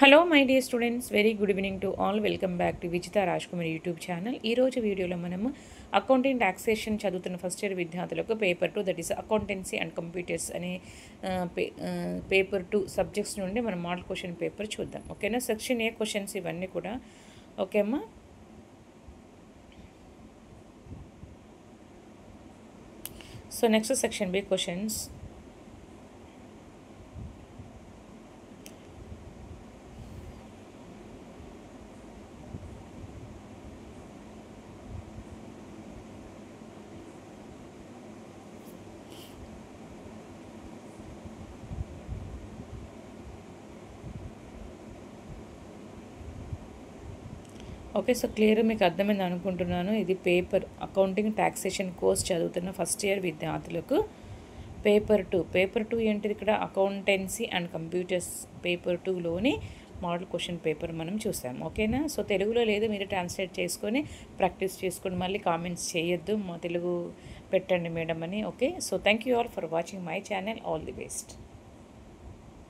Hello my dear students, very good evening to all. Welcome back to Vijitha Rajkumar YouTube channel. ఈరోజు వీడియోలో మనము accounting taxation చదువుతున్న first year విద్యార్థులకు paper 2, that is accountancy and computers అనే paper 2 subjects నుండి మనం model question paper చూద్దాం. ఓకేనా? సెక్షన్ ఏ క్వశ్చన్స్ ఇవన్నీ కూడా. ఓకే అమ్మా. So next section B questions. Okay, so clear మీకు అర్థమైంది అనుకుంటున్నాను. ఇది పేపర్ అకౌంటింగ్ టాక్సేషన్ కోర్స్ చదువుతున్న ఫస్ట్ ఇయర్ విద్యార్థులకు పేపర్ 2 ఏంటిది? ఇక్కడ అకౌంటెన్సీ అండ్ కంప్యూటర్స్ పేపర్ 2లోని మోడల్ క్వశ్చన్ పేపర్ మనం చూసాం. ఓకేనా? సో తెలుగులో లేదు, మీరు ట్రాన్స్లేట్ చేసుకొని ప్రాక్టీస్ చేసుకొని మళ్ళీ కామెంట్స్ చేయొద్దు, మా తెలుగు పెట్టండి మేడం అని. Okay, so thank you all for watching my channel. All the best.